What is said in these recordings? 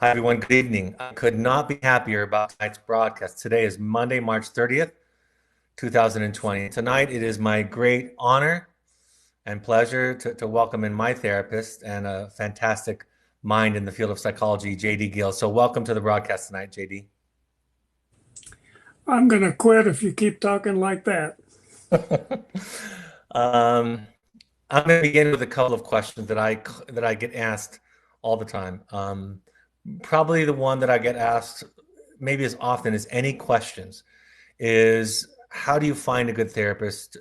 Hi, everyone. Good evening. I could not be happier about tonight's broadcast. Today is Monday, March 30th, 2020. Tonight, it is my great honor and pleasure to welcome in my therapist and a fantastic mind in the field of psychology, JD Gill. So, welcome to the broadcast tonight, JD. I'm going to quit if you keep talking like that. um, I'm going to begin with a couple of questions that I get asked all the time. Probably the one that I get asked maybe as often as any questions is how do you find a good therapist?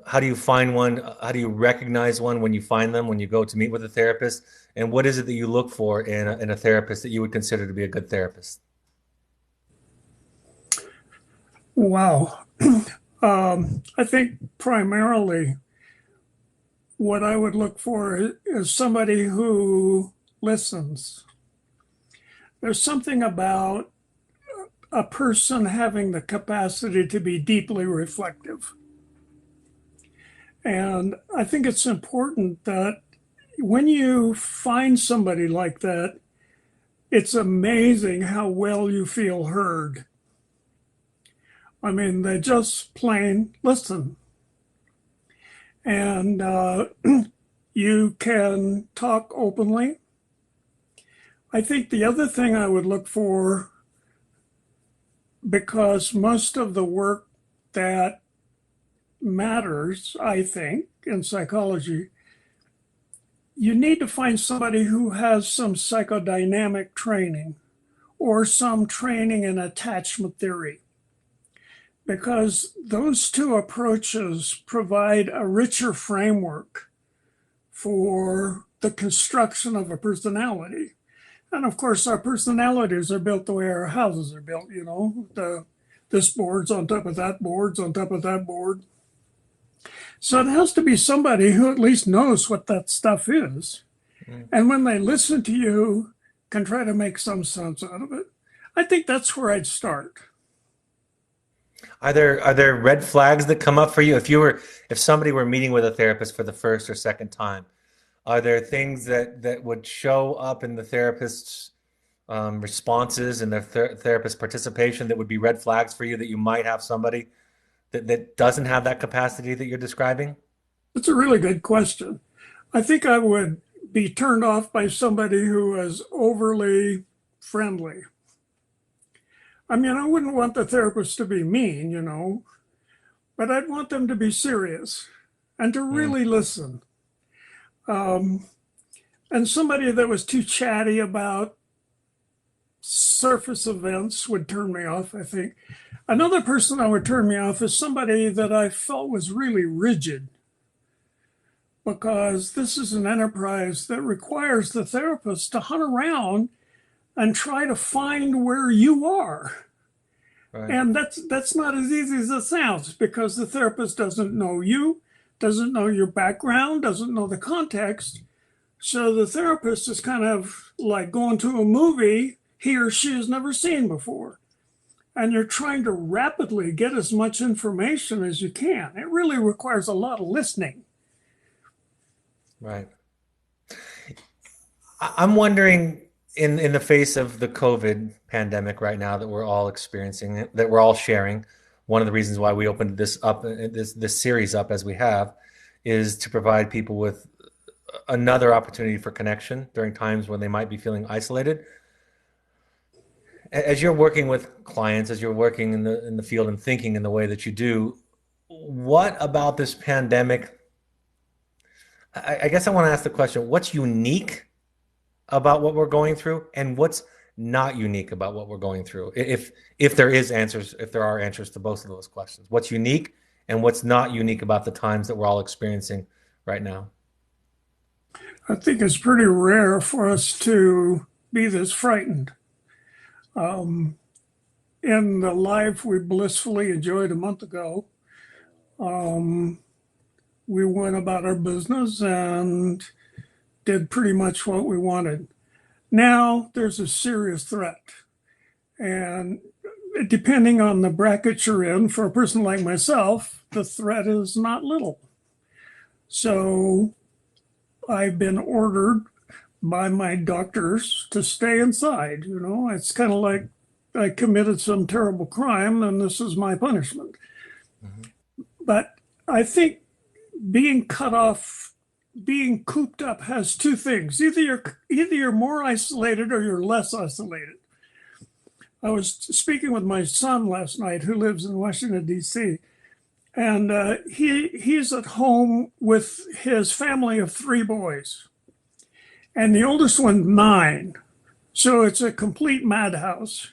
How do you find one? How do you recognize one when you find them, when you go to meet with a therapist? And what is it that you look for in a therapist that you would consider to be a good therapist? Wow. I think primarily what I would look for is somebody who listens. There's something about a person having the capacity to be deeply reflective. And I think it's important that when you find somebody like that, it's amazing how well you feel heard. I mean, they just plain listen. And you can talk openly. I think the other thing I would look for, because most of the work that matters, I think, in psychology, you need to find somebody who has some psychodynamic training or some training in attachment theory, because those two approaches provide a richer framework for the construction of a personality. And of course, our personalities are built the way our houses are built, this board's on top of that board's on top of that board. So it has to be somebody who at least knows what that stuff is. Mm. And when they listen to you, can try to make some sense out of it. I think that's where I'd start. Are there red flags that come up for you if somebody were meeting with a therapist for the first or second time? Are there things that would show up in the therapist's responses and their therapist participation that would be red flags for you that you might have somebody that doesn't have that capacity that you're describing? It's a really good question. I think I would be turned off by somebody who is overly friendly. I mean, I wouldn't want the therapist to be mean, but I'd want them to be serious and to Mm. really listen. Um, and somebody that was too chatty about surface events would turn me off, I think. Another person that would turn me off is somebody that I felt was really rigid, because this is an enterprise that requires the therapist to hunt around and try to find where you are. Right. And that's not as easy as it sounds, because the therapist doesn't know you, doesn't know your background, doesn't know the context. So the therapist is kind of like going to a movie he or she has never seen before. And you're trying to rapidly get as much information as you can. It really requires a lot of listening. Right. I'm wondering in the face of the COVID pandemic right now that we're all experiencing, that we're all sharing, one of the reasons why we opened this series up as we have is to provide people with another opportunity for connection during times when they might be feeling isolated. As you're working with clients, as you're working in the field and thinking in the way that you do, what about this pandemic? I guess I want to ask the question, what's unique about what we're going through and what's not unique about what we're going through? If there is answers, if there are answers to both of those questions, what's unique and what's not unique about the times that we're all experiencing right now? I think it's pretty rare for us to be this frightened. Um, in the life we blissfully enjoyed a month ago, um, we went about our business and did pretty much what we wanted. Now there's a serious threat. And depending on the bracket you're in, for a person like myself, the threat is not little. So I've been ordered by my doctors to stay inside. You know, it's kind of like I committed some terrible crime and this is my punishment. Mhm. But I think being cut off, being cooped up has two things. Either you're more isolated or you're less isolated. I was speaking with my son last night, who lives in Washington D.C., and he's at home with his family of three boys, and the oldest one 9. So it's a complete madhouse.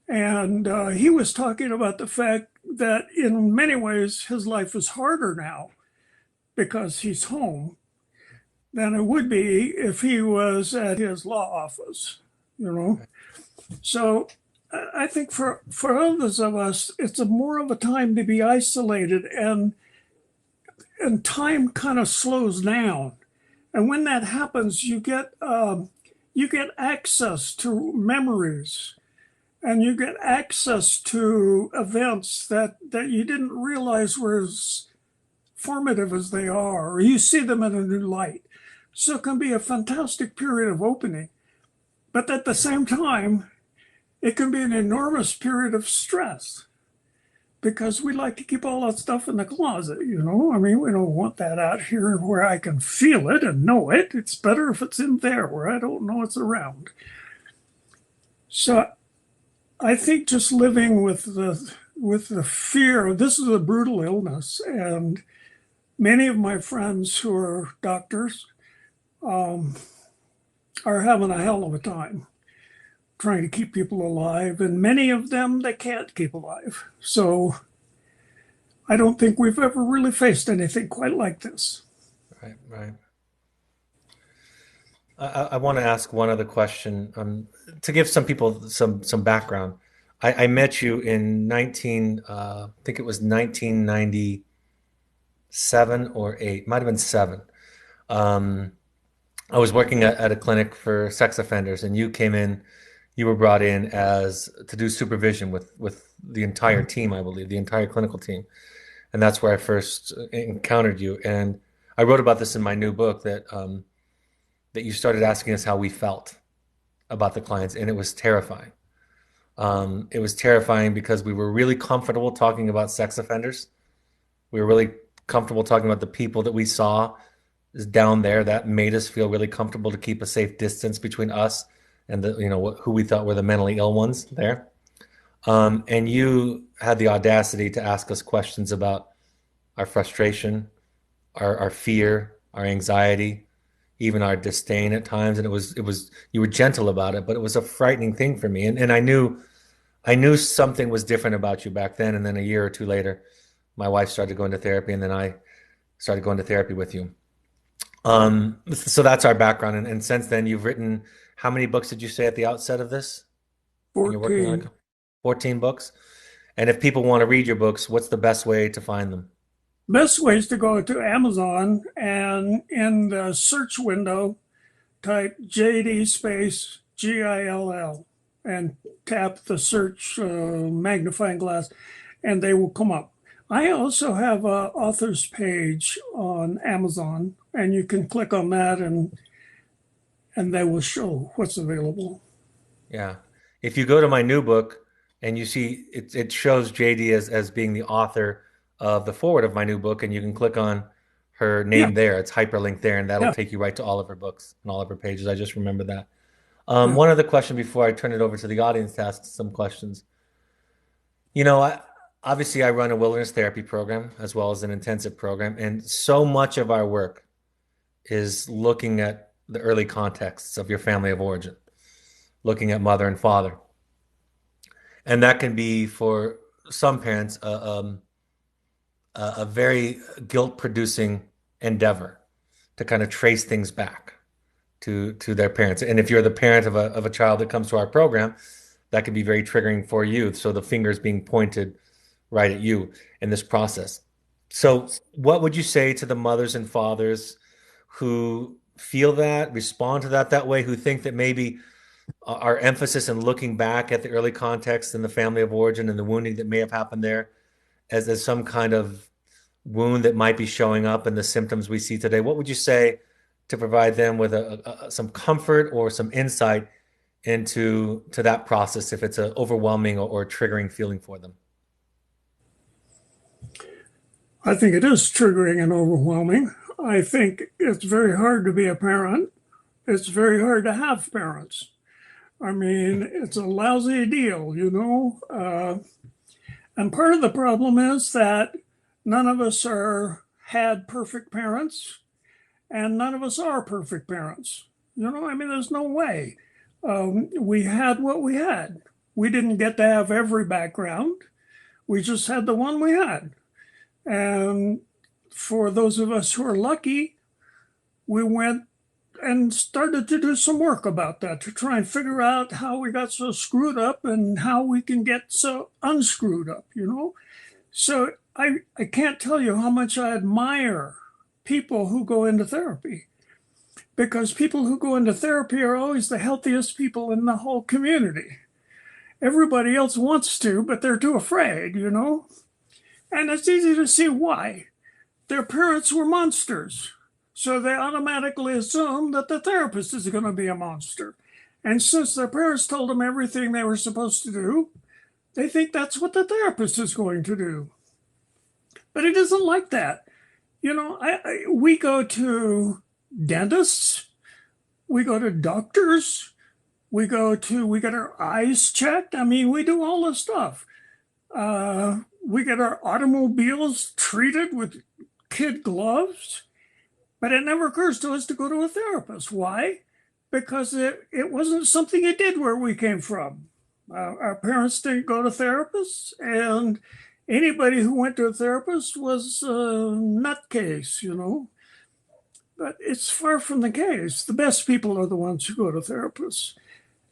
And he was talking about the fact that in many ways his life is harder now because he's home than it would be if he was at his law office, you know. Right. So I think for others of us, it's a more of a time to be isolated, and time kind of slows down. And when that happens, you get access to memories, and you get access to events that you didn't realize were as formative as they are, or you see them in a new light. So it can be a fantastic period of opening. But at the same time, it can be an enormous period of stress because we like to keep all that stuff in the closet, you know? I mean, we don't want that out here where I can feel it and know it. It's better if it's in there where I don't know it's around. So I think just living with the fear, this is a brutal illness, and many of my friends who are doctors um, are having a hell of a time trying to keep people alive, and many of them they can't keep alive. So I don't think we've ever really faced anything quite like this. Right, right. I want to ask one other question to give some people some background. I met you in 19, I think it was 1997 or 8, might have been 7. Um, I was working at a clinic for sex offenders, and you came in. You were brought in as to do supervision with the entire team, I believe, the entire clinical team, and that's where I first encountered you. And I wrote about this in my new book that you started asking us how we felt about the clients, and it was terrifying. It was terrifying because we were really comfortable talking about sex offenders. We were really comfortable talking about the people that we saw is down there. That made us feel really comfortable to keep a safe distance between us and the who we thought were the mentally ill ones there. And you had the audacity to ask us questions about our frustration, our fear, our anxiety, even our disdain at times. And it was you were gentle about it, but it was a frightening thing for me. And I knew something was different about you back then. And then a year or two later, my wife started going to therapy, and then I started going to therapy with you. So that's our background. And since then, you've written how many books did you say at the outset of this? And you're working on 14. 14 books. And if people want to read your books, what's the best way to find them? Best way is to go to Amazon and in the search window, type JD space GILL and tap the search magnifying glass, and they will come up. I also have a author's page on Amazon, and you can click on that, and they will show what's available. Yeah. If you go to my new book and you see it shows JD as being the author of the forward of my new book, and you can click on her Yeah, name there. It's hyperlinked there, and that'll yeah, take you right to all of her books and all of her pages. I just remember that. yeah. One other question before I turn it over to the audience to ask some questions. Obviously I run a wilderness therapy program as well as an intensive program, and so much of our work is looking at the early contexts of your family of origin, looking at mother and father. And that can be for some parents a very guilt-producing endeavor to kind of trace things back to their parents. And if you're the parent of a child that comes to our program, that can be very triggering for you. So the finger is being pointed right at you in this process. So, what would you say to the mothers and fathers who feel that, respond to that way, who think that maybe our emphasis in looking back at the early context and the family of origin and the wounding that may have happened there as some kind of wound that might be showing up in the symptoms we see today? What would you say to provide them with some comfort or some insight into that process if it's an overwhelming or triggering feeling for them. I think it is triggering and overwhelming. I think it's very hard to be a parent. It's very hard to have parents. I mean, it's a lousy deal, you know. And part of the problem is that none of us are had perfect parents, and none of us are perfect parents. You know, I mean, there's no way. We had what we had. We didn't get to have every background. We just had the one we had. And for those of us who are lucky, we went and started to do some work about that to try and figure out how we got so screwed up and how we can get so unscrewed up, you know? So I can't tell you how much I admire people who go into therapy, because people who go into therapy are always the healthiest people in the whole community. Everybody else wants to, but they're too afraid, you know? And it's easy to see why. Their parents were monsters. So they automatically assume that the therapist is going to be a monster. And since their parents told them everything they were supposed to do, they think that's what the therapist is going to do. But it isn't like that. You know, we go to dentists, we go to doctors, we get our eyes checked. I mean, we do all this stuff. We get our automobiles treated with kid gloves, but it never occurs to us to go to a therapist. Why? Because it wasn't something you did where we came from. Our parents didn't go to therapists, and anybody who went to a therapist was a nutcase, you know. But it's far from the case. The best people are the ones who go to therapists.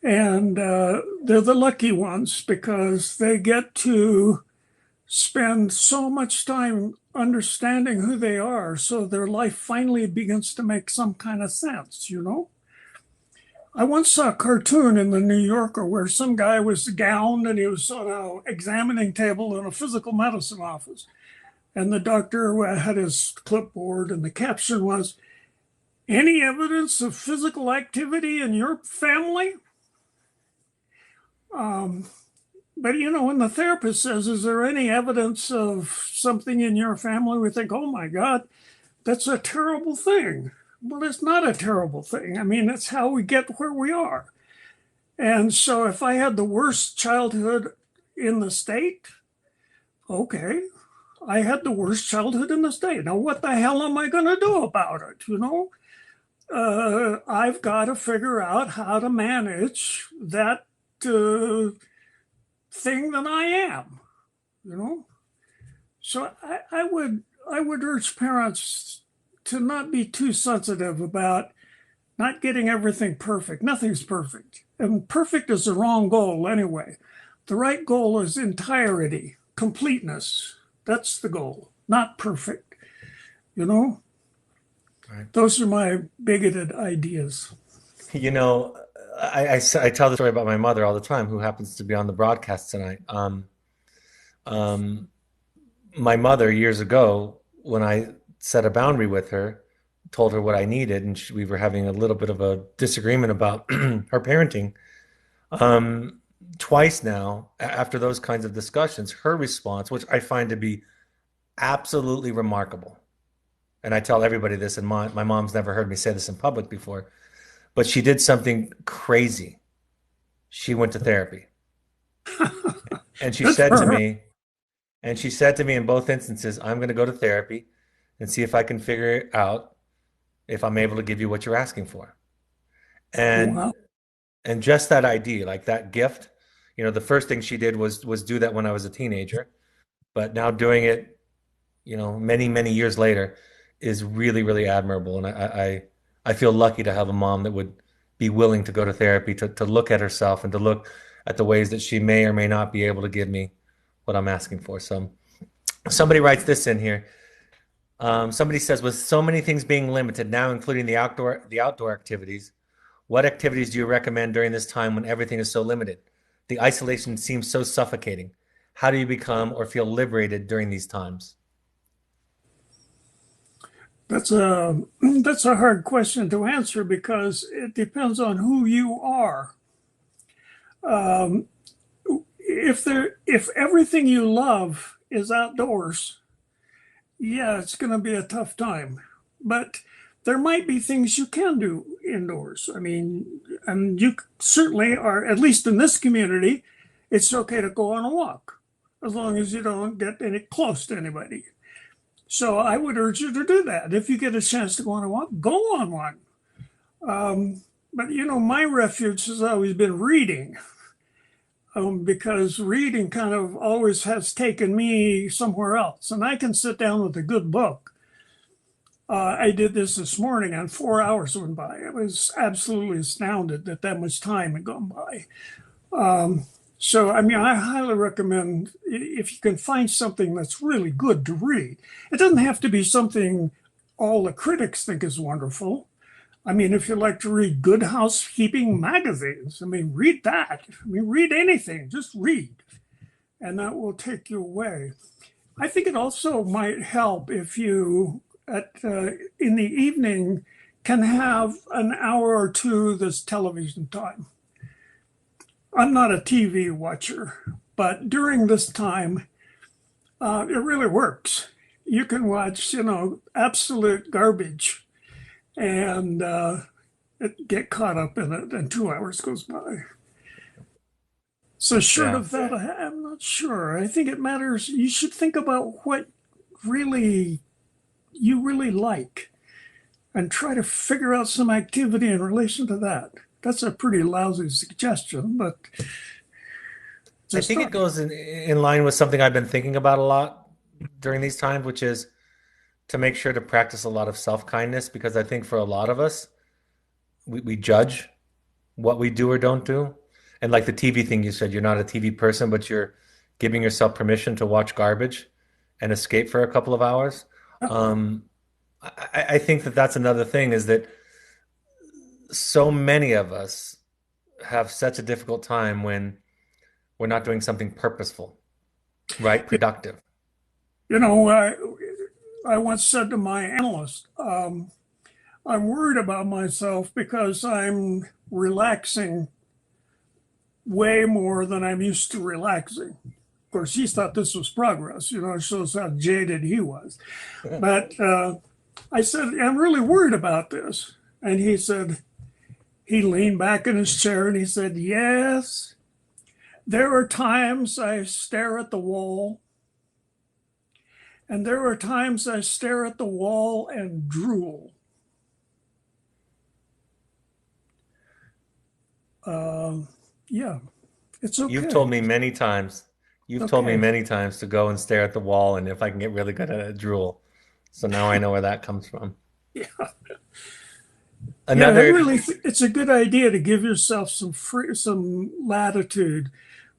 And they're the lucky ones because they get to spend so much time understanding who they are, so their life finally begins to make some kind of sense, you know? I once saw a cartoon in the New Yorker where some guy was gowned and he was on an examining table in a physical medicine office. And the doctor had his clipboard, and the caption was, "Any evidence of physical activity in your family?" But you know, when the therapist says, "Is there any evidence of something in your family?" we think, "Oh my God, that's a terrible thing." Well, it's not a terrible thing. I mean, it's how we get where we are. And so if I had the worst childhood in the state, okay, I had the worst childhood in the state. Now, what the hell am I going to do about it? You know, I've got to figure out how to manage that thing that I am, you know. So I would urge parents to not be too sensitive about not getting everything perfect. Nothing's perfect, and perfect is the wrong goal anyway. The right goal is entirety, completeness. That's the goal, not perfect. You know, Right. those are my bigoted ideas. You know, I tell the story about my mother all the time, who happens to be on the broadcast tonight. Um, my mother, years ago, when I set a boundary with her, told her what I needed, and we were having a little bit of a disagreement about her parenting. Um, Twice now, after those kinds of discussions, her response, which I find to be absolutely remarkable, and I tell everybody this, and my mom's never heard me say this in public before, but she did something crazy. She went to therapy. And she Good said for to her. me, and she said to me in both instances, "I'm going to go to therapy and see if I can figure out if I'm able to give you what you're asking for." Wow. And just that idea, like that gift, the first thing she did was do that when I was a teenager, but now doing it, many, many years later is really, really admirable. And I feel lucky to have a mom that would be willing to go to therapy to look at herself and to look at the ways that she may or may not be able to give me what I'm asking for. So somebody writes this in here. Somebody says, with so many things being limited now, including the outdoor activities, what activities do you recommend during this time when everything is so limited? The isolation seems so suffocating. How do you become or feel liberated during these times? That's a hard question to answer because it depends on who you are. Um, if everything you love is outdoors, yeah, it's going to be a tough time. But there might be things you can do indoors. I mean, and you certainly are, at least in this community, it's okay to go on a walk as long as you don't get any close to anybody. So I would urge you to do that. If you get a chance to go on a walk, go on one. Um, but my refuge has always been reading, because reading kind of always has taken me somewhere else. And I can sit down with a good book. I did this morning, and 4 hours went by. I was absolutely astounded that that much time had gone by. So, I mean, I highly recommend if you can find something that's really good to read. It doesn't have to be something all the critics think is wonderful. I mean, if you like to read good housekeeping magazines, I mean, read that. I mean, read anything, just read, and that will take you away. I think it also might help if you, in the evening, can have an hour or two this television time. I'm not a TV watcher, but during this time, it really works. You can watch, absolute garbage and get caught up in it, and 2 hours goes by. So short Yeah. of that, I'm not sure. I think it matters. You should think about what really you really like and try to figure out some activity in relation to that. That's a pretty lousy suggestion, but it's I a think it start. goes in line with something I've been thinking about a lot during these times, which is to make sure to practice a lot of self-kindness, because I think for a lot of us, we judge what we do or don't do. And like the TV thing you said, you're not a TV person, but you're giving yourself permission to watch garbage and escape for a couple of hours. Um, I think that that's another thing, is that so many of us have such a difficult time when we're not doing something purposeful, right? Productive. You know, I once said to my analyst, I'm worried about myself because I'm relaxing way more than I'm used to relaxing. Of course, he thought this was progress. It shows how jaded he was. But I said, I'm really worried about this. And he said, he leaned back in his chair and he said, yes, there are times I stare at the wall, and there are times I stare at the wall and drool. Uh, yeah, it's You've told okay. me many times. It's You've told me okay. many times to go and stare at the wall, and if I can get really good at it, drool. So now I know where that comes from. Yeah. Yeah, Another, it's a good idea to give yourself some latitude,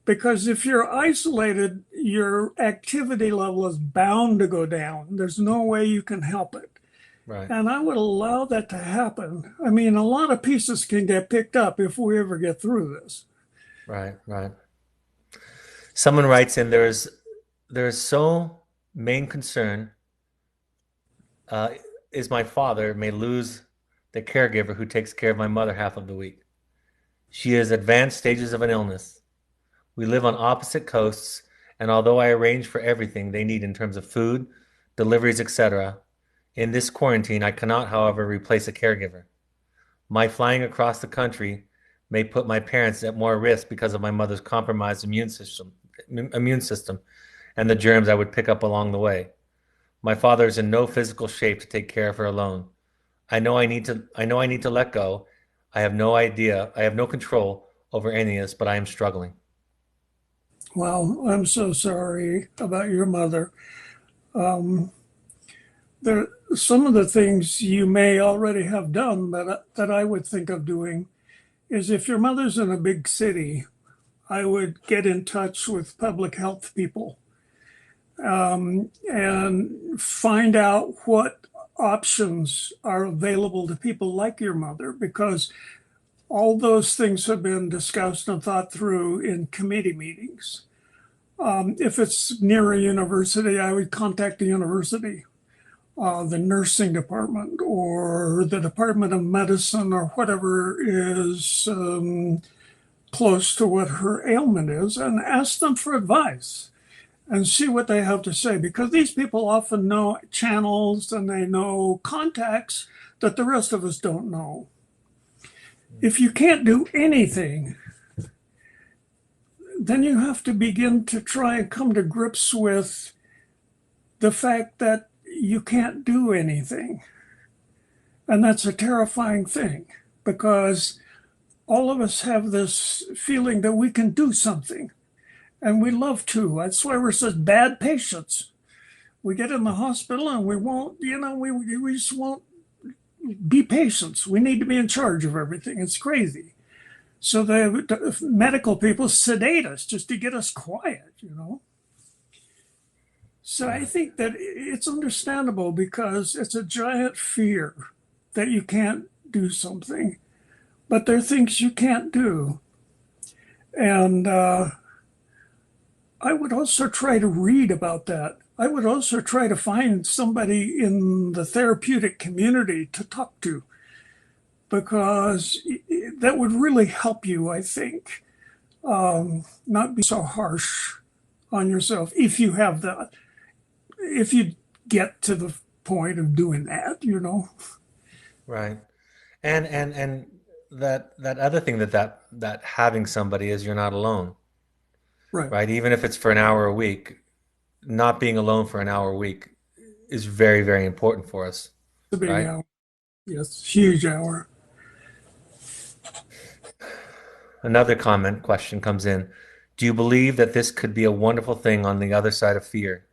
because if you're isolated, your activity level is bound to go down. There's no way you can help it. right, And I would allow that to happen. I mean, a lot of pieces can get picked up if we ever get through this. right. Someone writes in, there's so main concern uh, is my father may lose the caregiver who takes care of my mother half of the week. She is advanced stages of an illness. We live on opposite coasts, and although I arrange for everything they need in terms of food, deliveries, etc., in this quarantine, I cannot, however, replace a caregiver. My flying across the country may put my parents at more risk because of my mother's compromised immune system and the germs I would pick up along the way. My father is in no physical shape to take care of her alone. I know I need to let go. I have no idea. I have no control over any of this, but I am struggling. Well, I'm so sorry about your mother. Um, there, some of the things you may already have done that I would think of doing is, if your mother's in a big city, I would get in touch with public health people, and find out what options are available to people like your mother, because all those things have been discussed and thought through in committee meetings. If it's near a university, I would contact the university. the nursing department or the Department of Medicine or whatever is close to what her ailment is, and ask them for advice and see what they have to say, because these people often know channels and they know contacts that the rest of us don't know. If you can't do anything, then you have to begin to try and come to grips with the fact that you can't do anything. And that's a terrifying thing, because all of us have this feeling that we can do something, and we love to. That's why we're such bad patients. We get in the hospital and we won't, we just won't be patients. We need to be in charge of everything. It's crazy. So the medical people sedate us just to get us quiet. So I think that it's understandable, because it's a giant fear that you can't do something, but there are things you can't do. And I would also try to read about that. I would also try to find somebody in the therapeutic community to talk to, because that would really help you, I think, not be so harsh on yourself if you have that, if you get to the point of doing that. Right. And that other thing that having somebody is you're not alone, Right. right? Even if it's for an hour a week, not being alone for an hour a week is very, very important for us, The big right? hour. Yes, huge hour. Another question comes in. Do you believe that this could be a wonderful thing on the other side of fear?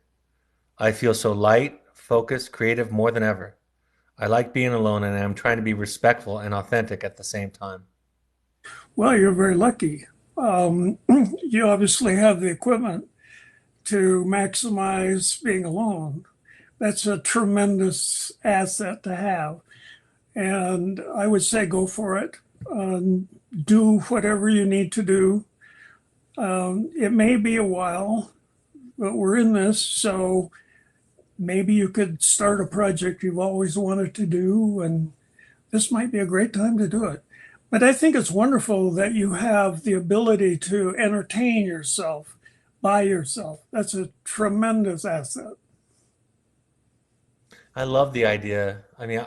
I feel so light, focused, creative more than ever. I like being alone and I'm trying to be respectful and authentic at the same time. Well, you're very lucky. You obviously have the equipment to maximize being alone. That's a tremendous asset to have. And I would say go for it. Do whatever you need to do. It may be a while, but we're in this. So maybe you could start a project you've always wanted to do, and this might be a great time to do it. But I think it's wonderful that you have the ability to entertain yourself by yourself. That's a tremendous asset. I love the idea. I mean,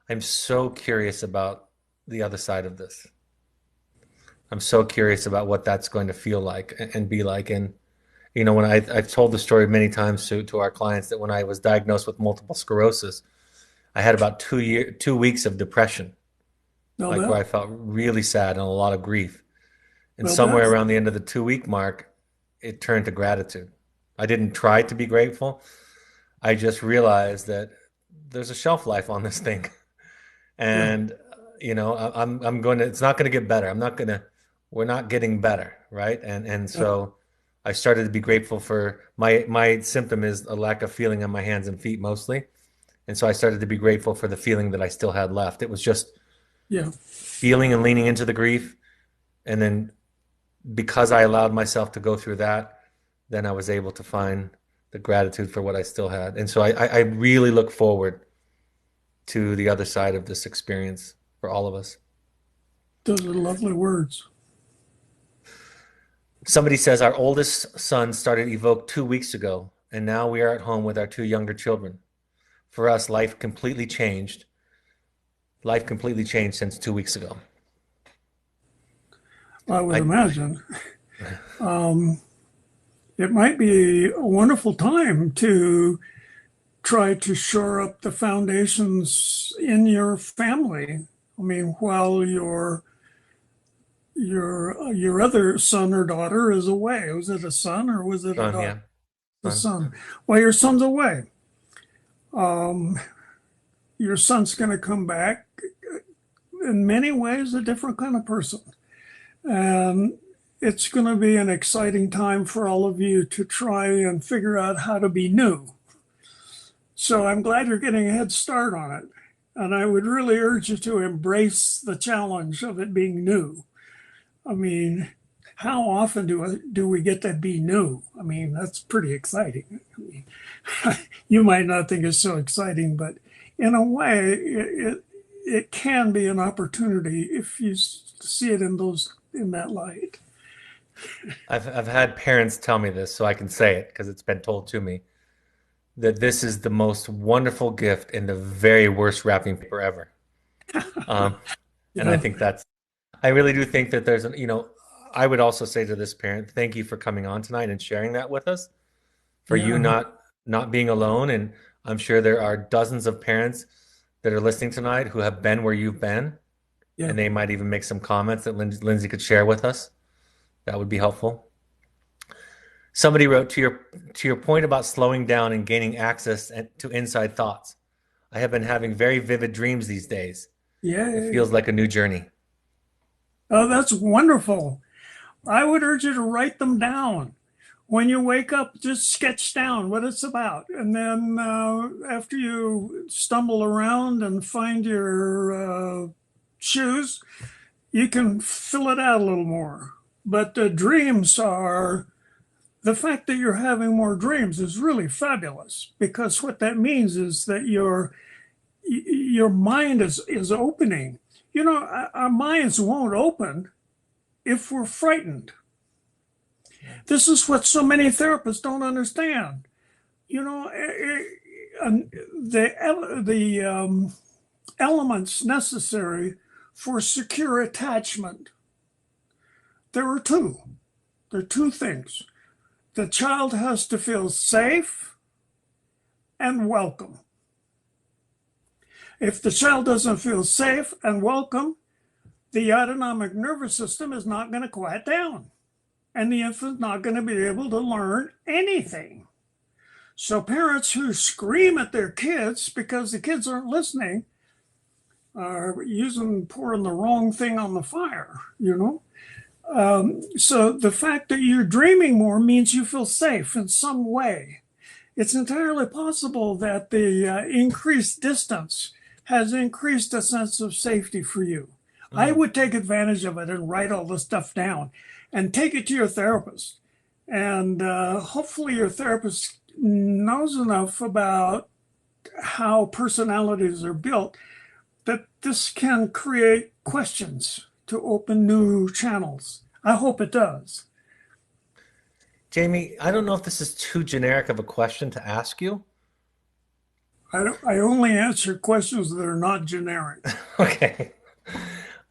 I'm so curious about the other side of this. I'm so curious about what that's going to feel like and be like. And, when I've told the story many times to our clients that when I was diagnosed with multiple sclerosis, I had about 2 weeks of depression, Well, like that, where I felt really sad and a lot of grief. And well, somewhere that's around the end of the 2 week mark, it turned to gratitude. I didn't try to be grateful. I just realized that there's a shelf life on this thing. yeah, And I'm going to, it's not going to get better. We're not getting better, right? And yeah, so I started to be grateful for my symptom is a lack of feeling on my hands and feet mostly. And so I started to be grateful for the feeling that I still had left. It was just yeah. feeling and leaning into the grief. And then because I allowed myself to go through that, then I was able to find the gratitude for what I still had. And so I really look forward to the other side of this experience for all of us. Those are lovely words. Somebody says our oldest son started Evoke 2 weeks ago, and now we are at home with our two younger children. For us, life completely changed since 2 weeks ago. I would I imagine. Um, it might be a wonderful time to try to shore up the foundations in your family. I mean, while your other son or daughter is away. Was it a son or was it a son, daughter? yeah, The son. son. Well, your son's away. Your son's going to come back in many ways a different kind of person. And it's going to be an exciting time for all of you to try and figure out how to be new. So I'm glad you're getting a head start on it. And I would really urge you to embrace the challenge of it being new. I mean, how often do we get to be new? I mean, that's pretty exciting. I mean, you might not think it's so exciting, but in a way, it can be an opportunity if you see it in that light. I've had parents tell me this, so I can say it because it's been told to me that this is the most wonderful gift and the very worst wrapping paper ever. Um, and I Yeah, think I really do think that I would also say to this parent, thank you for coming on tonight and sharing that with us, for you yeah, not being alone. And I'm sure there are dozens of parents that are listening tonight who have been where you've been, yeah, and they might even make some comments that Lindsay could share with us. That would be helpful. Somebody wrote to your point about slowing down and gaining access to inside thoughts. I have been having very vivid dreams these days. It yay! feels like a new journey. Oh, that's wonderful. I would urge you to write them down. When you wake up, just sketch down what it's about. And then after you stumble around and find your shoes, you can fill it out a little more. But the dreams are the fact that you're having more dreams is really fabulous because what that means is that your mind is opening. You know, our minds won't open if we're frightened. This is what so many therapists don't understand. You know, the elements necessary for secure attachment. There are two. There are two things. The child has to feel safe and welcome. If the child doesn't feel safe and welcome, the autonomic nervous system is not going to quiet down, and the infant's not going to be able to learn anything. So parents who scream at their kids because the kids aren't listening are pouring the wrong thing on the fire, you know? So the fact that you're dreaming more means you feel safe in some way. It's entirely possible that the increased distance has increased a sense of safety for you. I Mm. would take advantage of it and write all this stuff down and take it to your therapist. And hopefully, your therapist knows enough about how personalities are built that this can create questions to open new channels. I hope it does. Jamie, I don't know if this is too generic of a question to ask you. I only answer questions that are not generic. Okay.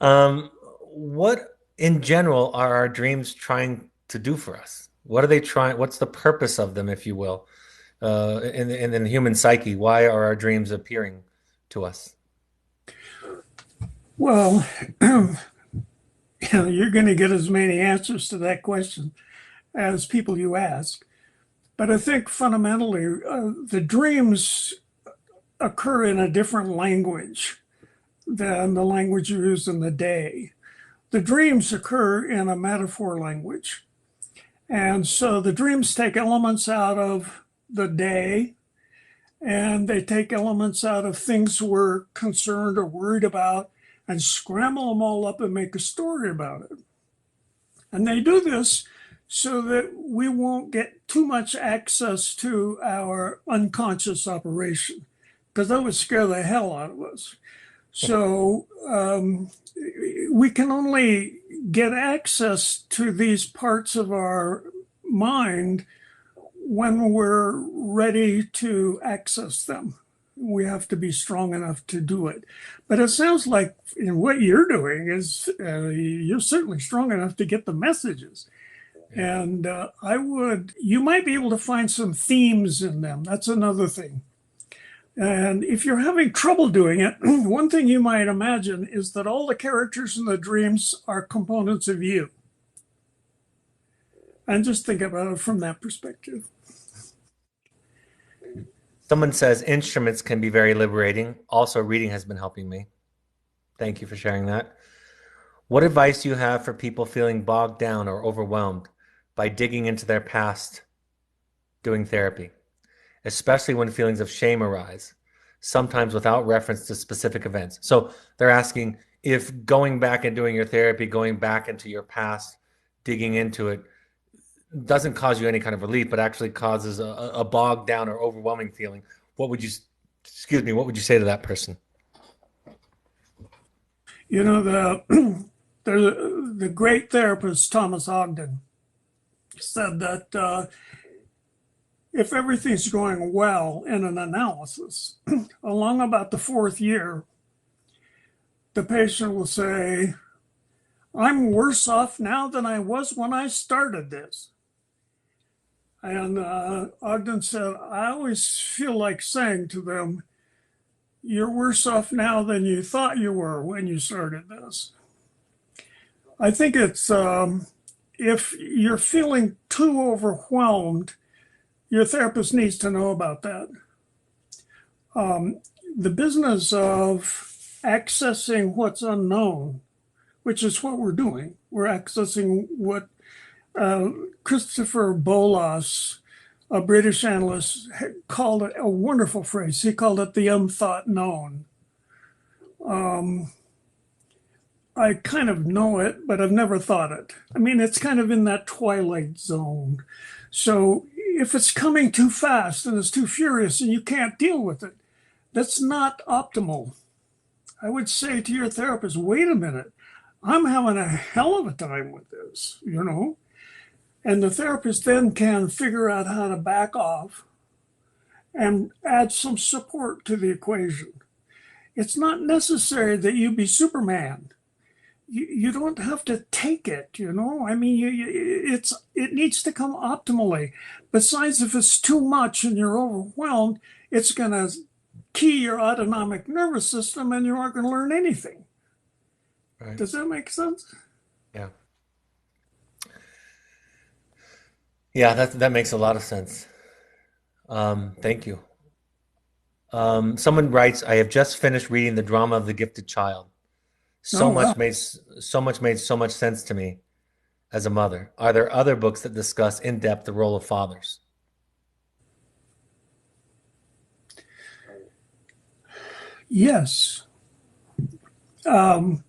Um, what in general are our dreams trying to do for us? What are they trying? What's the purpose of them, if you will, in the human psyche? Why are our dreams appearing to us? Well, you're going to get as many answers to that question as people you ask. But I think fundamentally, the dreams occur in a different language than the language you use in the day. The dreams occur in a metaphor language. And so the dreams take elements out of the day and they take elements out of things we're concerned or worried about and scramble them all up and make a story about it. And they do this so that we won't get too much access to our unconscious operation, because that would scare the hell out of us. So we can only get access to these parts of our mind when we're ready to access them. We have to be strong enough to do it. But it sounds like in what you're doing is you're certainly strong enough to get the messages. And you might be able to find some themes in them. That's another thing. And if you're having trouble doing it, one thing you might imagine is that all the characters in the dreams are components of you. And just think about it from that perspective. Someone says instruments can be very liberating. Also, reading has been helping me. Thank you for sharing that. What advice do you have for people feeling bogged down or overwhelmed by digging into their past doing therapy, especially when feelings of shame arise, sometimes without reference to specific events? So they're asking if going back and doing your therapy, going back into your past, digging into it doesn't cause you any kind of relief, but actually causes a bogged down or overwhelming feeling, what would you, excuse me, what would you say to that person? You know, the great therapist Thomas Ogden said that if everything's going well in an analysis, along about the fourth year, the patient will say, I'm worse off now than I was when I started this. And Ogden said, I always feel like saying to them, you're worse off now than you thought you were when you started this. I think it's if you're feeling too overwhelmed, your therapist needs to know about that. The business of accessing what's unknown, which is what we're doing, we're accessing what Christopher Bolas, a British analyst, called it a wonderful phrase. He called it the unthought known. I kind of know it, but I've never thought it. I mean, it's kind of in that twilight zone. So if it's coming too fast and it's too furious and you can't deal with it, that's not optimal. I would say to your therapist, wait a minute, I'm having a hell of a time with this, you know? And the therapist then can figure out how to back off and add some support to the equation. It's not necessary that you be Superman. You don't have to take it, you know. I mean, it needs to come optimally. Besides, if it's too much and you're overwhelmed, it's going to key your autonomic nervous system, and you aren't going to learn anything. Right. Does that make sense? Yeah. Yeah, that makes a lot of sense. Thank you. Someone writes, I have just finished reading The Drama of the Gifted Child. Oh, well. So much sense to me as a mother. Are there other books that discuss in depth the role of fathers? Yes. Um,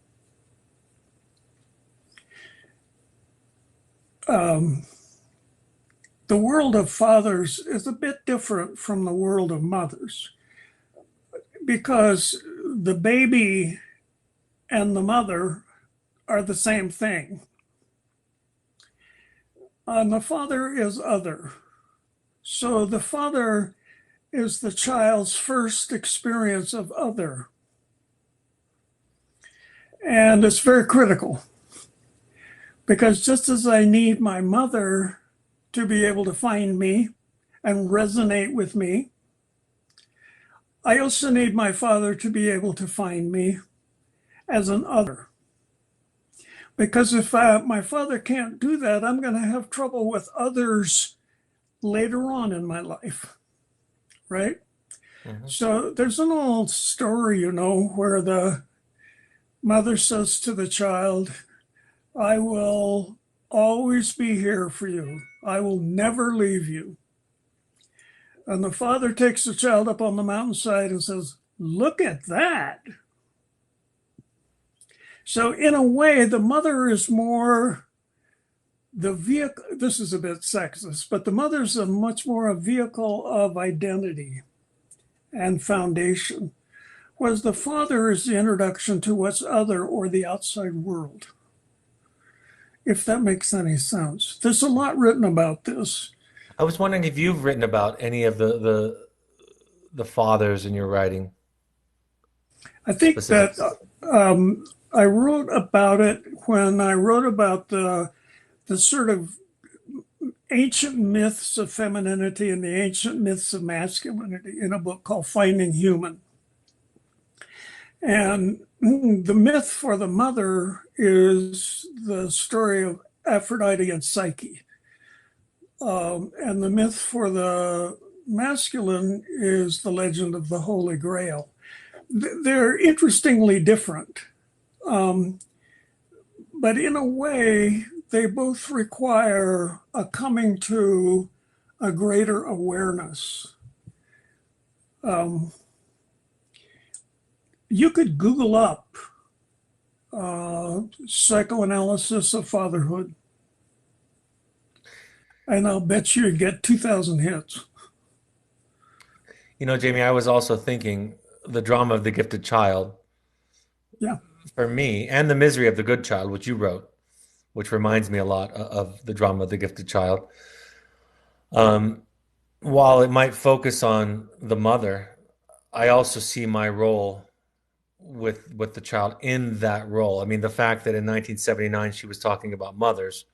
um, the world of fathers is a bit different from the world of mothers because the baby and the mother are the same thing. And the father is other. So the father is the child's first experience of other. And it's very critical because just as I need my mother to be able to find me and resonate with me, I also need my father to be able to find me as an other. Because if my father can't do that, I'm going to have trouble with others later on in my life, right? Mm-hmm. So there's an old story, you know, where the mother says to the child, I will always be here for you. I will never leave you. And the father takes the child up on the mountainside and says, look at that. So in a way, the mother is more the vehicle. This is a bit sexist, but the mother's a much more a vehicle of identity and foundation, whereas the father is the introduction to what's other or the outside world. If that makes any sense. There's a lot written about this. I was wondering if you've written about any of the fathers in your writing. I think that I wrote about it when I wrote about the sort of ancient myths of femininity and the ancient myths of masculinity in a book called Finding Human. And the myth for the mother is the story of Aphrodite and Psyche. And the myth for the masculine is the legend of the Holy Grail. They're interestingly different. But in a way, they both require a coming to a greater awareness. You could Google up psychoanalysis of fatherhood, And I'll bet you'd get 2,000 hits. You know, Jamie, I was also thinking the drama of the gifted child Yeah, for me, and the misery of the good child, which you wrote, which reminds me a lot of the drama of the gifted child. Um, while it might focus on the mother, I also see my role with the child in that role. I mean, the fact that in 1979 she was talking about mothers,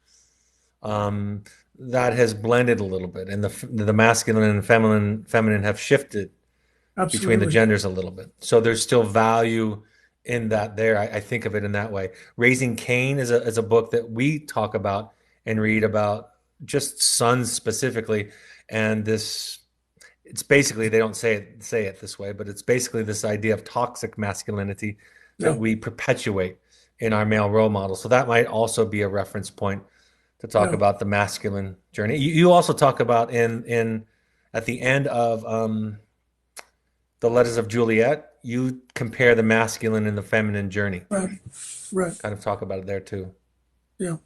um, that has blended a little bit, and the masculine and feminine have shifted between the absolutely. genders a little bit. So there's still value in that there. I think of it in that way. Raising Cain is a book that we talk about and read about, just sons specifically, and this it's basically, they don't say it this way, but it's basically this idea of toxic masculinity that Yeah, we perpetuate in our male role model. So that might also be a reference point to talk yeah, about the masculine journey. You also talk about in at the end of the Letters of Juliet, you compare the masculine and the feminine journey. right, right. Kind of talk about it there too. Yeah.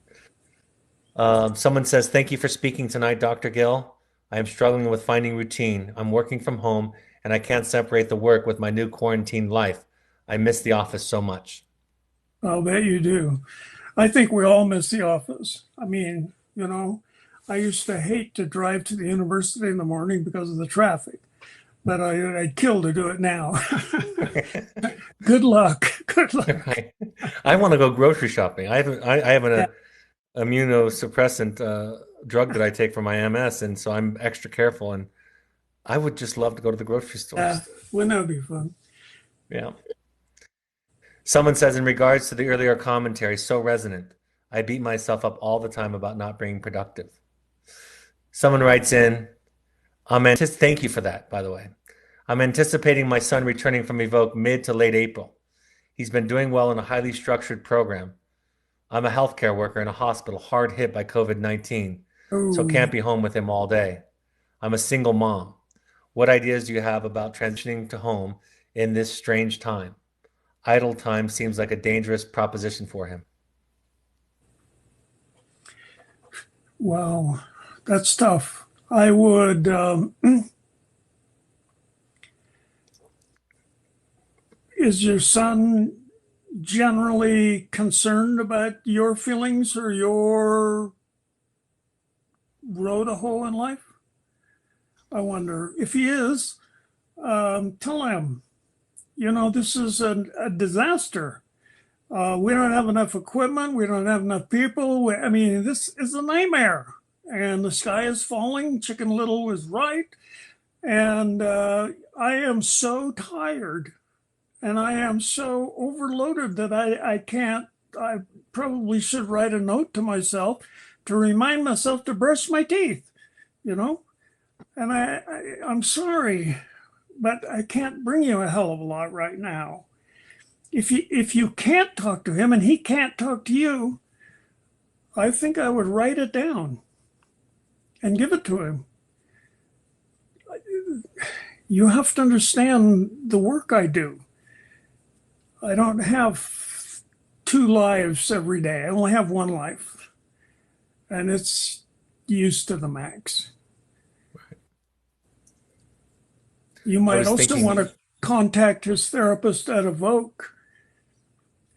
Someone says, "Thank you for speaking tonight, Dr. Gill. I am struggling with finding routine. I'm working from home and I can't separate the work with my new quarantine life. I miss the office so much." I'll bet you do. I think we all miss the office. I mean, I used to hate to drive to the university in the morning because of the traffic, but I'd kill to do it now. Good luck. Good luck. Right. I want to go grocery shopping. I have Yeah. an immunosuppressant drug that I take for my MS, and so I'm extra careful. And I would just love to go to the grocery Yeah. stores. Wouldn't that be fun? Yeah. Someone says, in regards to the earlier commentary, so resonant. I beat myself up all the time about not being productive. Someone writes in, thank you for that, by the way. I'm anticipating my son returning from Evoke mid to late April. He's been doing well in a highly structured program. I'm a healthcare worker in a hospital hard hit by COVID-19, so Oh, can't be home with him all day. I'm a single mom. What ideas do you have about transitioning to home in this strange time? Idle time seems like a dangerous proposition for him. wow. That's tough. I would, is your son generally concerned about your feelings or your road a hole in life? I wonder if he is, tell him, this is a disaster. We don't have enough equipment. We don't have enough people. I mean, this is a nightmare. And the sky is falling. Chicken Little was right. And I am so tired and I am so overloaded that I can't. I probably should write a note to myself to remind myself to brush my teeth, you know? And I'm sorry, but I can't bring you a hell of a lot right now. If you can't talk to him and he can't talk to you, I think I would write it down and give it to him. You have to understand the work I do. I don't have two lives every day. I only have one life, and it's used to the max. You I might was also thinking, want to contact his therapist at Evoke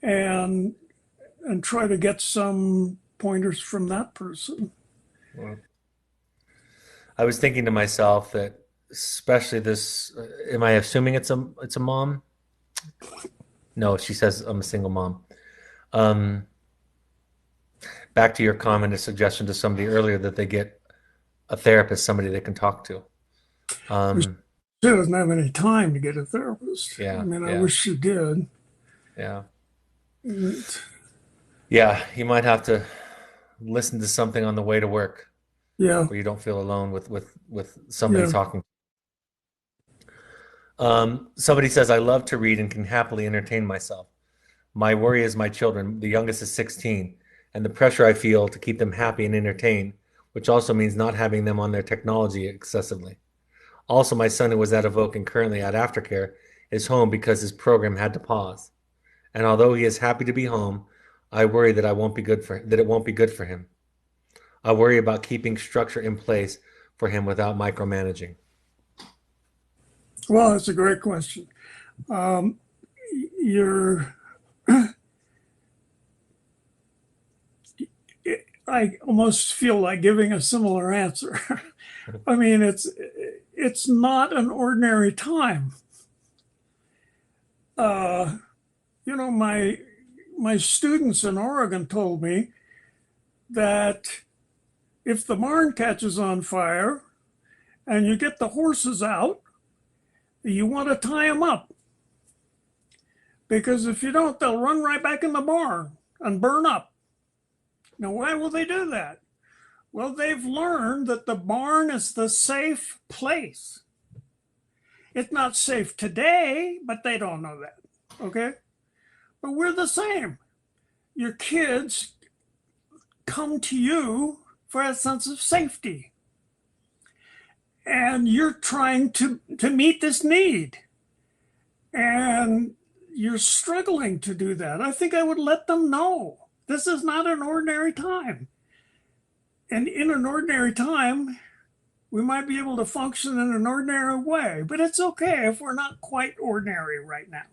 and try to get some pointers from that person. well, I was thinking to myself that, especially this, am I assuming it's a mom? No, she says I'm a single mom. Um, Back to your comment, a suggestion to somebody earlier that they get a therapist, somebody they can talk to. She Um, doesn't have any time to get a therapist. I yeah, mean, I yeah, wish she did. yeah, But, yeah. You might have to listen to something on the way to work yeah, where you don't feel alone with somebody yeah. talking. Somebody says, I love to read and can happily entertain myself. My worry is my children. The youngest is 16, and the pressure I feel to keep them happy and entertained, which also means not having them on their technology excessively. Also, my son, who was at Evoke and currently at Aftercare, is home because his program had to pause. And although he is happy to be home, I worry that it won't be good for him. I worry about keeping structure in place for him without micromanaging. Well, that's a great question. Um, you're, I almost feel like giving a similar answer. I mean, it's not an ordinary time. Uh, you know, my students in Oregon told me that if the barn catches on fire and you get the horses out, you want to tie them up because if you don't, they'll run right back in the barn and burn up. Now, why will they do that? Well, they've learned that the barn is the safe place. It's not safe today, but they don't know that. Okay? But we're the same. Your kids come to you for a sense of safety. And you're trying to meet this need. And you're struggling to do that. I think I would let them know this is not an ordinary time. And in an ordinary time, we might be able to function in an ordinary way, but it's okay if we're not quite ordinary right now.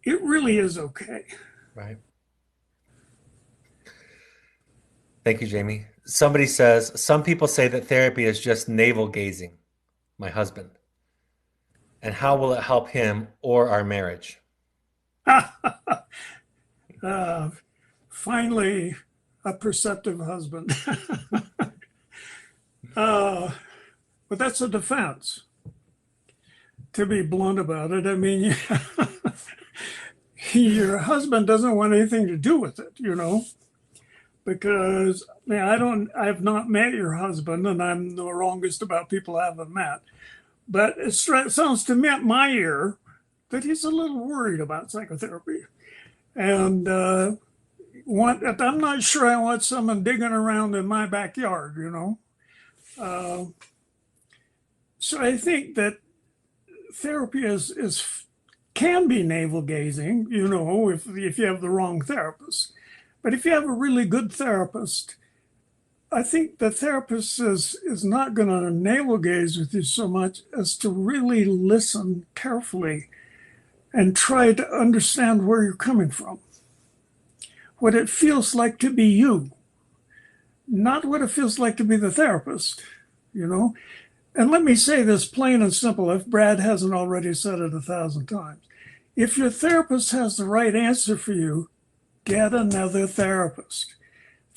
It really is okay. Right. Thank you, Jamie. Somebody says, some people say that therapy is just navel gazing, my husband. And how will it help him or our marriage? uh, Finally, a perceptive husband. But that's a defense. To be blunt about it, I mean, your husband doesn't want anything to do with it, you know, because I mean, I've not met your husband, and I'm the wrongest about people I haven't met. But it sounds to me at my ear that he's a little worried about psychotherapy, and I'm not sure I want someone digging around in my backyard, you know. Uh, so I think that therapy is can be navel gazing, you know, if you have the wrong therapist. But if you have a really good therapist, I think the therapist is not going to navel gaze with you so much as to really listen carefully and try to understand where you're coming from, what it feels like to be you, not what it feels like to be the therapist, you know. And let me say this plain and simple, if Brad hasn't already said it 1,000 times. If your therapist has the right answer for you, get another therapist.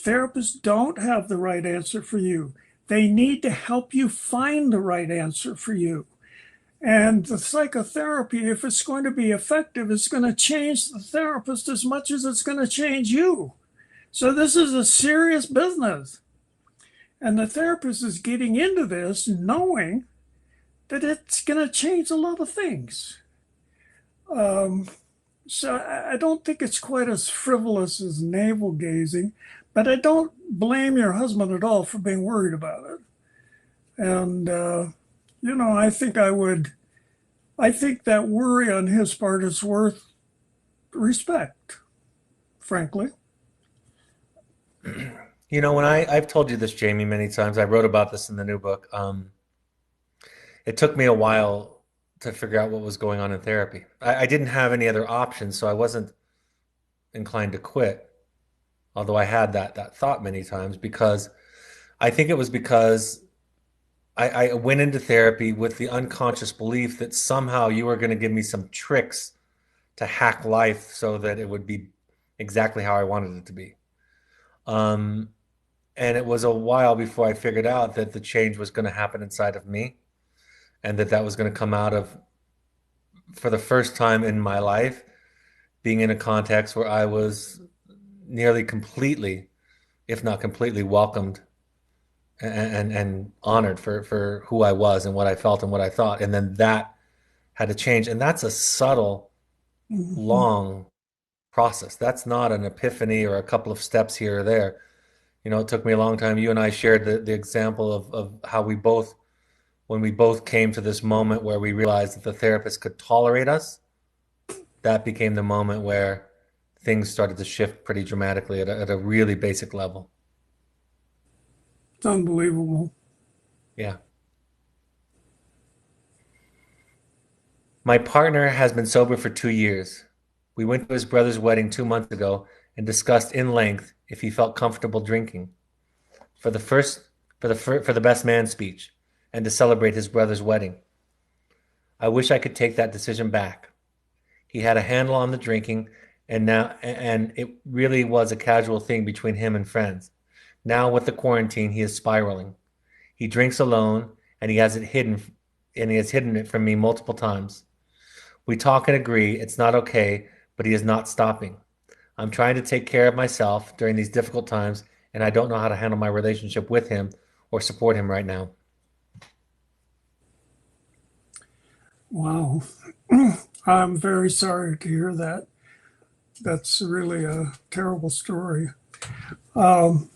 Therapists don't have the right answer for you. They need to help you find the right answer for you. And the psychotherapy, if it's going to be effective, is going to change the therapist as much as it's going to change you. So this is a serious business. And the therapist is getting into this knowing that it's going to change a lot of things. So I don't think it's quite as frivolous as navel gazing, but I don't blame your husband at all for being worried about it. And, you know, I think that worry on his part is worth respect, frankly. You know, I've told you this, Jamie, many times. I wrote about this in the new book. It took me a while to figure out what was going on in therapy. I didn't have any other options, so I wasn't inclined to quit. Although I had that thought many times because I think it was because I went into therapy with the unconscious belief that somehow you were going to give me some tricks to hack life so that it would be exactly how I wanted it to be. Um, and it was a while before I figured out that the change was going to happen inside of me and that was going to come out of, for the first time in my life, being in a context where I was nearly completely, if not completely, welcomed and honored for who I was and what I felt and what I thought. And then that had to change. And that's a subtle, Mm-hmm. long process. That's not an epiphany or a couple of steps here or there. You know, it took me a long time. You and I shared the example of how when we both came to this moment where we realized that the therapist could tolerate us, that became the moment where things started to shift pretty dramatically at a really basic level. It's unbelievable. Yeah. My partner has been sober for 2 years. We went to his brother's wedding 2 months ago and discussed in length if he felt comfortable drinking for the first for the best man speech and to celebrate his brother's wedding. I wish I could take that decision back. He had a handle on the drinking and it really was a casual thing between him and friends. Now with the quarantine, he is spiraling. He drinks alone and he has hidden it from me multiple times. We talk and agree it's not okay, but he is not stopping. I'm trying to take care of myself during these difficult times, and I don't know how to handle my relationship with him or support him right now. Wow. I'm very sorry to hear that. That's really a terrible story. Um,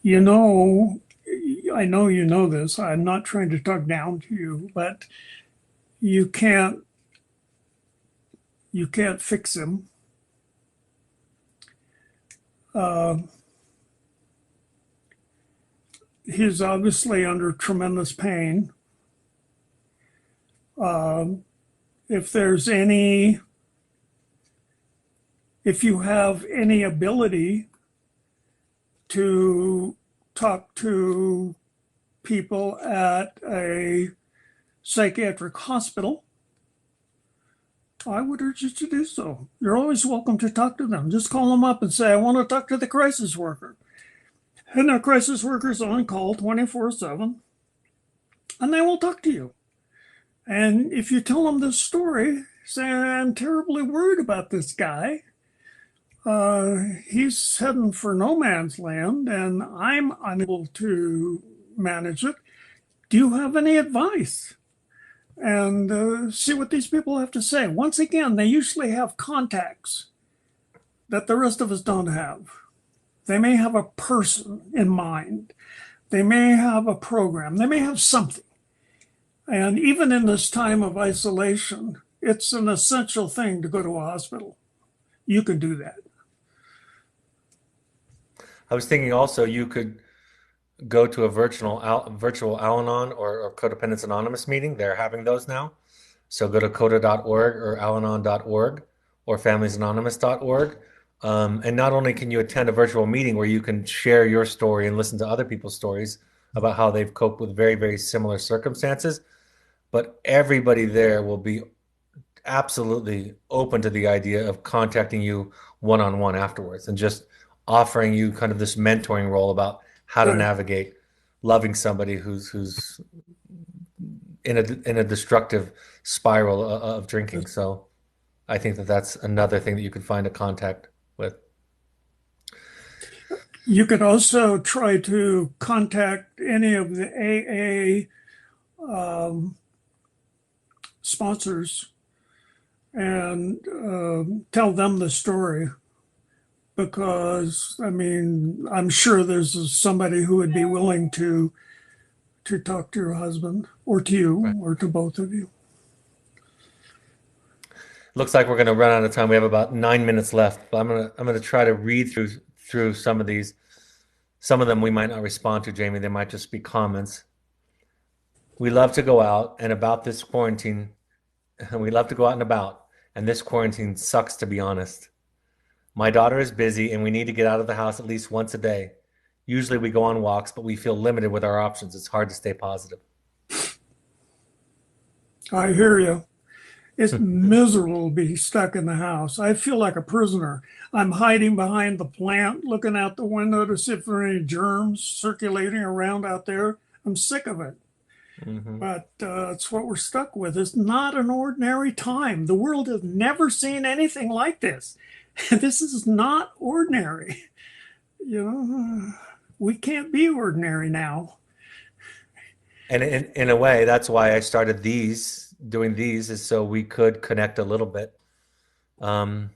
you know, I know you know this. I'm not trying to talk down to you, but you can't you can't fix him. Uh, he's obviously under tremendous pain. Um, if there's any, if you have any ability to talk to people at a psychiatric hospital, I would urge you to do so. You're always welcome to talk to them. Just call them up and say, I want to talk to the crisis worker. And their crisis worker's on call 24/7, and they will talk to you. And if you tell them this story, say, I'm terribly worried about this guy. He's heading for no man's land, and I'm unable to manage it. Do you have any advice? And see what these people have to say. Once again, they usually have contacts that the rest of us don't have. They may have a person in mind, they may have a program, they may have something. And even in this time of isolation, it's an essential thing to go to a hospital. You can do that. I was thinking also you could go to a virtual Al-Anon or Codependence Anonymous meeting. They're having those now. So go to coda.org or alanon.org or familiesanonymous.org. And not only can you attend a virtual meeting where you can share your story and listen to other people's stories about how they've coped with very, very similar circumstances, but everybody there will be absolutely open to the idea of contacting you one on one afterwards and just offering you kind of this mentoring role about how to Right. navigate loving somebody who's in a destructive spiral of drinking. So I think that that's another thing that you could find a contact with. You could also try to contact any of the AA sponsors and tell them the story because I mean I'm sure there's somebody who would be willing to talk to your husband or to Right. you or to both of you. Looks like we're going to run out of time. We have about 9 minutes left, but I'm gonna try to read through some of these. Some of them we might not respond to, Jamie. They might just be comments. We love to go out and about this quarantine. We love to go out and about, and this quarantine sucks to be honest. My daughter is busy, and we need to get out of the house at least once a day. Usually we go on walks, but we feel limited with our options. It's hard to stay positive. I hear you. It's miserable to be stuck in the house. I feel like a prisoner. I'm hiding behind the plant, looking out the window to see if there are any germs circulating around out there. I'm sick of it. Hmm. But it's what we're stuck with. It's not an ordinary time. The world has never seen anything like this. This is not ordinary. You know, we can't be ordinary now. And in a way, that's why I started doing these is so we could connect a little bit. Um,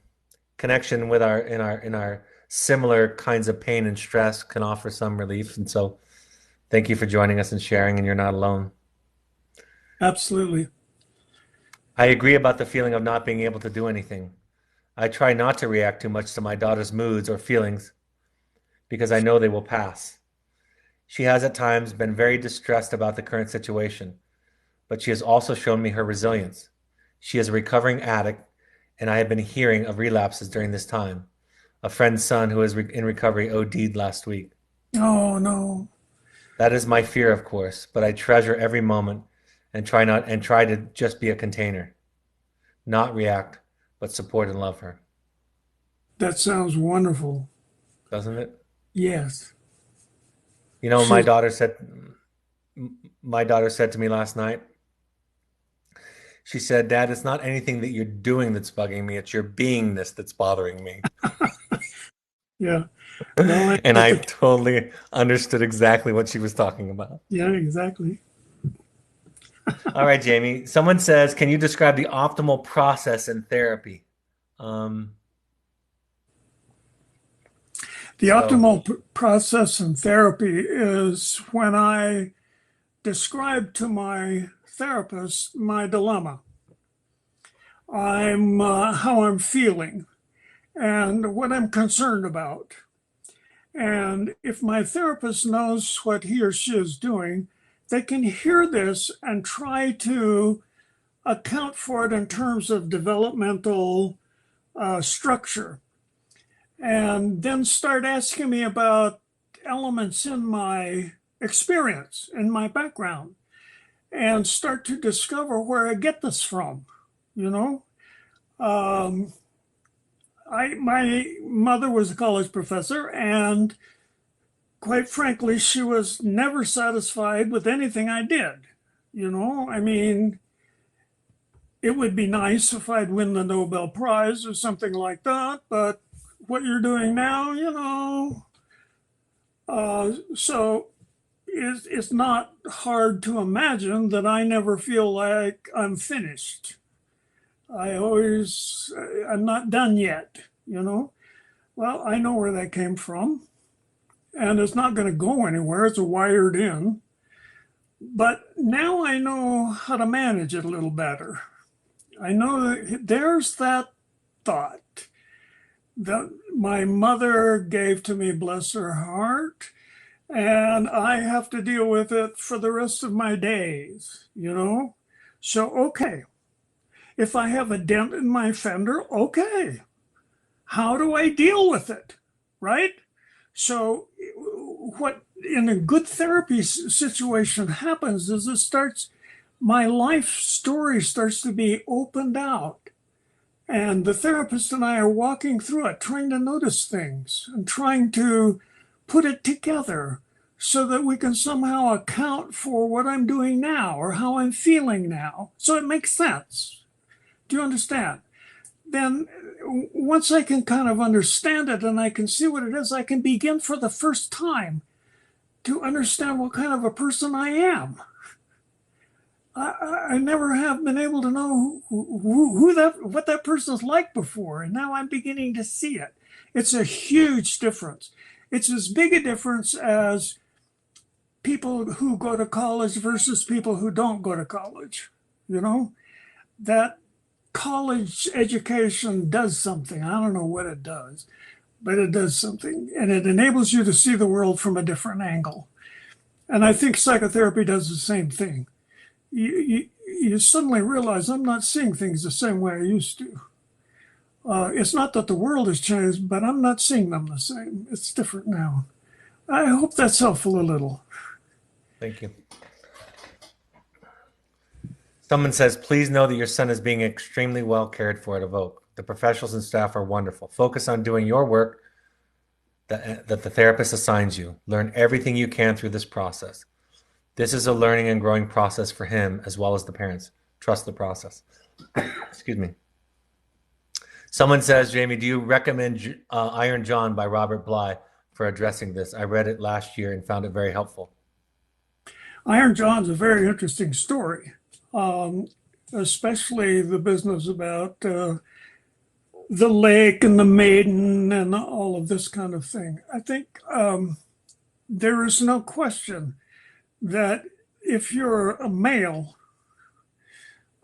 Connection with our similar kinds of pain and stress can offer some relief. And so thank you for joining us and sharing, and you're not alone. Absolutely. I agree about the feeling of not being able to do anything. I try not to react too much to my daughter's moods or feelings. because I know they will pass. She has at times been very distressed about the current situation, but she has also shown me her resilience. She is a recovering addict, and I have been hearing of relapses during this time. A friend's son who is in recovery OD'd last week. Oh no. That is my fear, of course, but I treasure every moment and try to just be a container, not react, but support and love her. That sounds wonderful. Doesn't it? Yes. You know, She's my daughter said to me last night, she said, "Dad, it's not anything that you're doing that's bugging me, it's your beingness that's bothering me." yeah. Well, And I I think totally understood exactly what she was talking about. yeah, exactly. All right, Jamie. Someone says, can you describe the optimal process in therapy? Um, The so, optimal process in therapy is when I describe to my therapist my dilemma. I'm how I'm feeling and what I'm concerned about. And if my therapist knows what he or she is doing, they can hear this and try to account for it in terms of developmental structure. And then start asking me about elements in my experience, in my background, and start to discover where I get this from. You know, um, my mother was a college professor, and quite frankly, she was never satisfied with anything I did. You know, I mean, it would be nice if I'd win the Nobel Prize or something like that, but what you're doing now, so it's not hard to imagine that I never feel like I'm finished. I'm not done yet, you know? Well, I know where that came from, and it's not going to go anywhere. It's wired in. But now I know how to manage it a little better. I know that there's that thought that my mother gave to me, bless her heart, and I have to deal with it for the rest of my days, you know? So, okay, if I have a dent in my fender, okay, how do I deal with it? Right? So, what in a good therapy situation happens is my life story starts to be opened out. And the therapist and I are walking through it, trying to notice things and trying to put it together so that we can somehow account for what I'm doing now or how I'm feeling now. So it makes sense. Do you understand? Then once I can kind of understand it and I can see what it is, I can begin for the first time to understand what kind of a person I am. I never have been able to know what that person's like before, and now I'm beginning to see it. It's a huge difference. It's as big a difference as people who go to college versus people who don't go to college. You know, that college education does something. I don't know what it does, but it does something, and it enables you to see the world from a different angle. And I think psychotherapy does the same thing. You suddenly realize I'm not seeing things the same way I used to. It's not that the world has changed, but I'm not seeing them the same. It's different now. I hope that's helpful a little. thank you. Someone says, please know that your son is being extremely well cared for at Evoke. The professionals and staff are wonderful. Focus on doing your work that the therapist assigns you. Learn everything you can through this process. This is a learning and growing process for him as well as the parents. Trust the process. Excuse me. Someone says, Jamie, do you recommend Iron John by Robert Bly for addressing this? I read it last year and found it very helpful. Iron John's a very interesting story, um, especially the business about the lake and the maiden and all of this kind of thing. I think there is no question that if you're a male,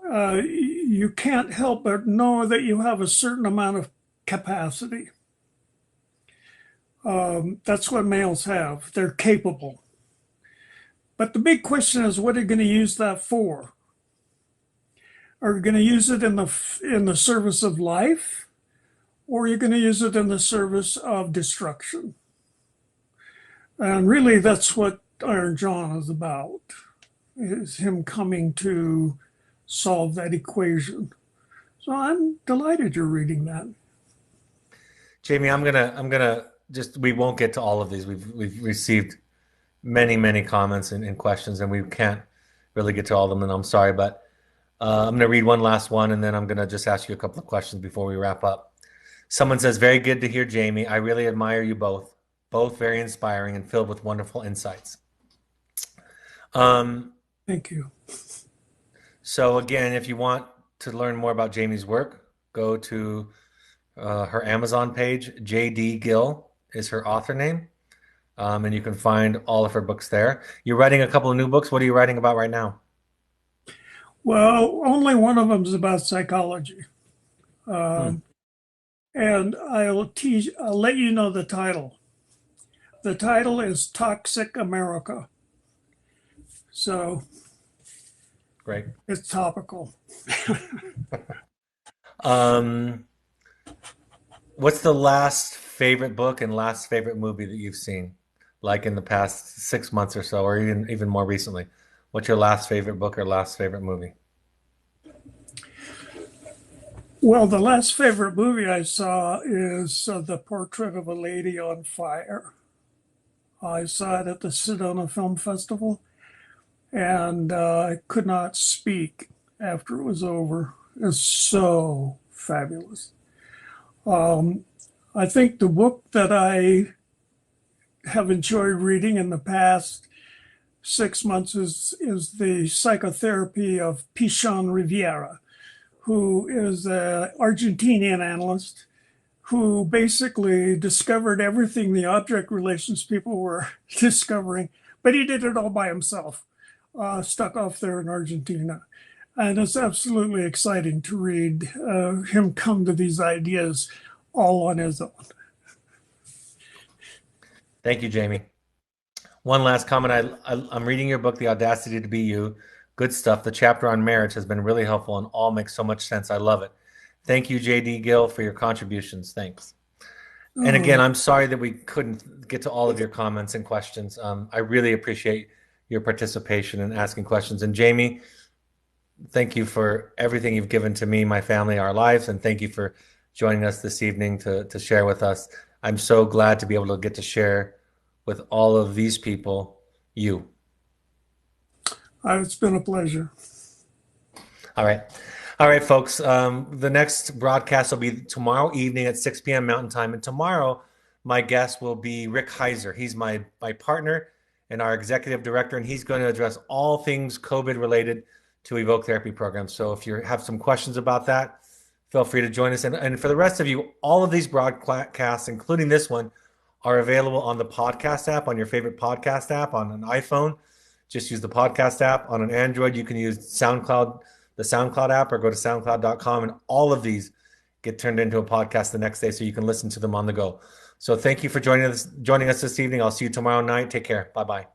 you can't help but know that you have a certain amount of capacity. That's what males have. They're capable. But the big question is, what are you going to use that for? Are you going to use it in the service of life, or are you going to use it in the service of destruction? And really, that's what Iron John is about, is him coming to solve that equation. So I'm delighted you're reading that. Jamie, I'm gonna just we won't get to all of these. We've received many comments and questions, and we can't really get to all of them, and I'm sorry, but I'm gonna read one last one, and then I'm gonna just ask you a couple of questions before we wrap up. Someone says, "Very good to hear, Jamie. I really admire you both. Both very inspiring and filled with wonderful insights." Um, Thank you. so again, if you want to learn more about Jamie's work, go to her Amazon page. JD Gill is her author name. And you can find all of her books there. You're writing a couple of new books. What are you writing about right now? Well, only one of them is about psychology. Hmm. Um, and I'll let you know the title. The title is Toxic America. So Great. it's topical. Um, what's the last favorite book and last favorite movie that you've seen, like in the past 6 months or so, or even more recently? What's your last favorite book or last favorite movie? Well, the last favorite movie I saw is The Portrait of a Lady on Fire. I saw it at the Sedona Film Festival, and I could not speak after it was over. It's so fabulous. Um, I think the book that I have enjoyed reading in the past 6 months is the psychotherapy of Pichon Riviera, who is an Argentinian analyst who basically discovered everything the object relations people were discovering, but he did it all by himself, stuck off there in Argentina. And it's absolutely exciting to read him come to these ideas all on his own. Thank you, Jamie. One last comment. I'm reading your book, The Audacity to Be You. Good stuff. The chapter on marriage has been really helpful and all makes so much sense. I love it. Thank you, JD Gill, for your contributions. Thanks. And again, Oh, I'm sorry that we couldn't get to all of your comments and questions. I really appreciate your participation and asking questions. And Jamie, thank you for everything you've given to me, my family, our lives, and thank you for joining us this evening to share with us. I'm so glad to be able to get to share with all of these people you. it's been a pleasure. All right. All right, folks. The next broadcast will be tomorrow evening at 6 p.m. Mountain Time. And tomorrow, my guest will be Rick Heiser. He's my partner and our executive director, and he's going to address all things COVID related to Evoke Therapy Programs. So if you have some questions about that, feel free to join us. And for the rest of you, all of these broadcasts, including this one, are available on the podcast app, on your favorite podcast app, on an iPhone. Just use the podcast app. On an Android, you can use SoundCloud, the SoundCloud app, or go to soundcloud.com. And all of these get turned into a podcast the next day so you can listen to them on the go. So thank you for joining us this evening. I'll see you tomorrow night. Take care. Bye-bye.